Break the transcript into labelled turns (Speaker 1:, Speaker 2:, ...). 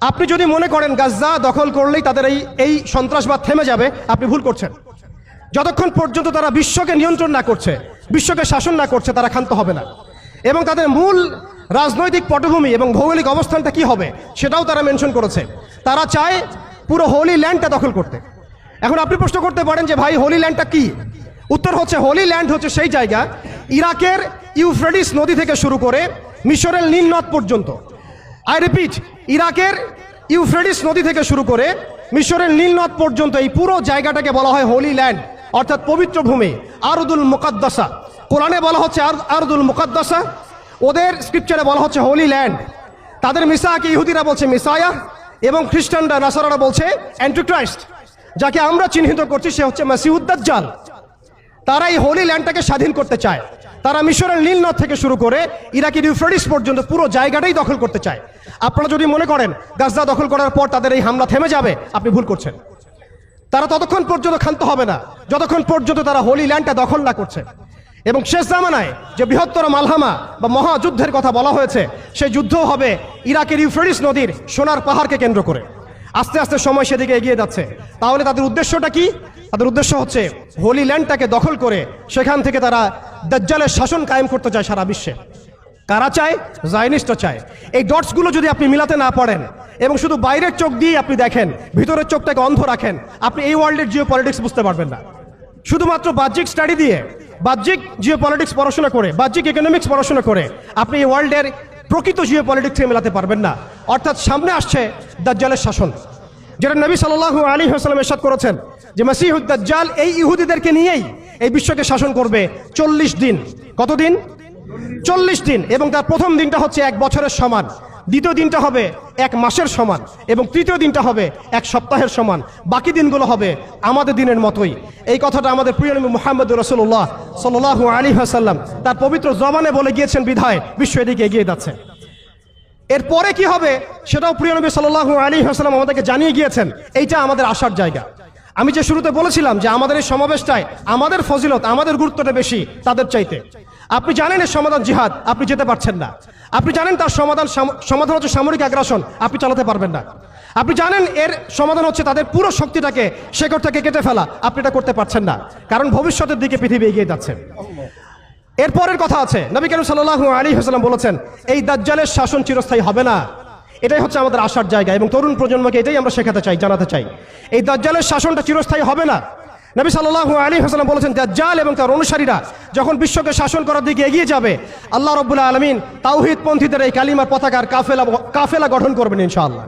Speaker 1: আপনি যদি মনে করেন গাজা দখল করলেই তাদের এই সন্ত্রাসবাদ থেমে যাবে, আপনি ভুল করছেন। যতক্ষণ পর্যন্ত তারা বিশ্বকে নিয়ন্ত্রণ না করছে, বিশ্বকে শাসন না করছে, তারা ক্ষান্ত হবে না। এবং তাদের মূল রাজনৈতিক পটভূমি এবং ভৌগোলিক অবস্থানটা কি হবে সেটাও তারা মেনশন করেছে। তারা চায় পুরো হোলি ল্যান্ডটা দখল করতে। এখন আপনি প্রশ্ন করতে পারেন যে ভাই হোলি ল্যান্ডটা কি? উত্তর হচ্ছে, হোলি ল্যান্ড হচ্ছে সেই জায়গা ইরাকের ইউফ্রেটিস নদী থেকে শুরু করে মিশরের নীল নদ পর্যন্ত। আই রিপিট, ইরাকের ইউফ্রেটিস নদী থেকে শুরু করে মিশরের নীল নদ পর্যন্ত এই পুরো জায়গাটাকে বলা হয় হোলি ল্যান্ড, অর্থাৎ পবিত্র ভূমি, আরদুল মুকাদ্দাসা। কোরআনে বলা হচ্ছে আরদুল মুকাদ্দাসা, ওদের স্ক্রিপচারে বলা হচ্ছে হোলি ল্যান্ড। তাদের মিসাকে ইহুদিরা বলছে মিসায়া, এবং খ্রিস্টানরা নাসারারা বলছে অ্যান্টিক্রাইস্ট। যাকে আমরা চিহ্নিত করছি সে হচ্ছে মাসিহুদ দাজ্জাল। তারা এই হোলি ল্যান্ডটাকে স্বাধীন করতে চায়। তারা মিশরের নীল নদ থেকে শুরু করে ইরাকের ইউফ্রেটিস পর্যন্ত পুরো জায়গাটাই দখল করতে চায়। আপনারা যদি মনে করেন গাজা দখল করার পর তাদের এই হামলা থেমে যাবে, আপনি ভুল করছেন। তারা ততক্ষণ পর্যন্ত ক্ষান্ত হবে না যতক্ষণ পর্যন্ত তারা হোলি ল্যান্ডটা দখল না করছে। এবং শেষ জামানায় যে বৃহত্তর মালহামা বা মহাযুদ্ধের কথা বলা হয়েছে, সেই যুদ্ধ হবে ইরাকের ইউফ্রেটিস নদীর সোনার পাহাড়কে কেন্দ্র করে। আস্তে আস্তে সময় সেদিকে এগিয়ে যাচ্ছে। তাহলে তাদের উদ্দেশ্যটা কি? তাদের উদ্দেশ্য হচ্ছে হোলি ল্যান্ডটাকে দখল করে সেখান থেকে তারা দাজ্জালের শাসন কায়েম করতে চায় সারা বিশ্বে। কারা চায়? জায়নিস্টরা চায়। এই ডটসগুলো যদি আপনি মিলাতে না পারেন এবং শুধু বাইরের চোখ দিয়ে আপনি দেখেন, ভিতরের চোখটাকে অন্ধ রাখেন, আপনি এই ওয়ার্ল্ডের জিও পলিটিক্স বুঝতে পারবেন না। শুধুমাত্র বাহ্যিক স্টাডি দিয়ে, বাহ্যিক জিও পলিটিক্স পড়াশোনা করে, বাহ্যিক ইকোনমিক্স পড়াশোনা করে আপনি এই ওয়ার্ল্ডের প্রকৃত জিও পলিটিক্সকে মেলাতে পারবেন না। অর্থাৎ সামনে আসছে দাজ্জালের শাসন, যেটা নবী সাল্লাল্লাহু আলাইহি ওয়াসাল্লাম ইরশাদ করেছেন যে মাসিহুদ দাজ্জাল এই ইহুদিদেরকে নিয়েই এই বিশ্বকে শাসন করবে 40 দিন। কতদিন? 40 দিন। এবং তার প্রথম দিনটা হচ্ছে 1 বছরের সমান, দ্বিতীয় দিনটা হবে 1 মাসের সমান, এবং তৃতীয় দিনটা হবে 1 সপ্তাহের সমান। বাকি দিনগুলো হবে আমাদের দিনের মতোই। এই কথাটা আমাদের প্রিয় নবী মুহাম্মদ রাসূলুল্লাহ সাল্লাল্লাহু আলাইহি ওয়াসাল্লাম তার পবিত্র জবানে বলে গিয়েছেন বিধায় বিশ্ব এদিকে এগিয়ে যাচ্ছে। এরপরে কি হবে সেটাও প্রিয় নবী সাল্লাল্লাহু আলাইহি ওয়াসাল্লাম আমাদেরকে জানিয়ে গিয়েছেন। এইটা আমাদের আসার জায়গা। আমি যে শুরুতে বলেছিলাম যে আমাদের এই সমাবেশটায় আমাদের ফজিলত, আমাদের গুরুত্বটা বেশি তাদের চাইতে। আপনি জানেন এর সমাধান জিহাদ, আপনি যেতে পারছেন না। আপনি জানেন তার সমাধান হচ্ছে সামরিক আগ্রাসন, আপনি চালাতে পারবেন না। আপনি জানেন এর সমাধান হচ্ছে তাদের পুরো শক্তিটাকে শেকড় থেকে কেটে ফেলা, আপনি এটা করতে পারছেন না, কারণ ভবিষ্যতের দিকে পৃথিবী এগিয়ে যাচ্ছে। এরপরের কথা আছে, নবী করিম সাল্লাল্লাহু আলাইহি ওয়াসাল্লাম বলেছেন এই দাজ্জালের শাসন চিরস্থায়ী হবে না। এটাই হচ্ছে আমাদের আসার জায়গা, এবং তরুণ প্রজন্মকে এটাই আমরা শেখাতে চাই, জানাতে চাই। এই দাজ্জালের শাসনটা চিরস্থায়ী হবে না। নবী সাল্লাল্লাহু আলাইহি ওয়াসাল্লাম বলেছেন দাজ্জাল এবং তার অনুসারীরা যখন বিশ্বকে শাসন করার দিকে এগিয়ে যাবে, আল্লাহ রাব্বুল আলামিন তাওহীদপন্থীদের এই কালিমার পতাকার কাফেলা গঠন করবেন ইনশাআল্লাহ।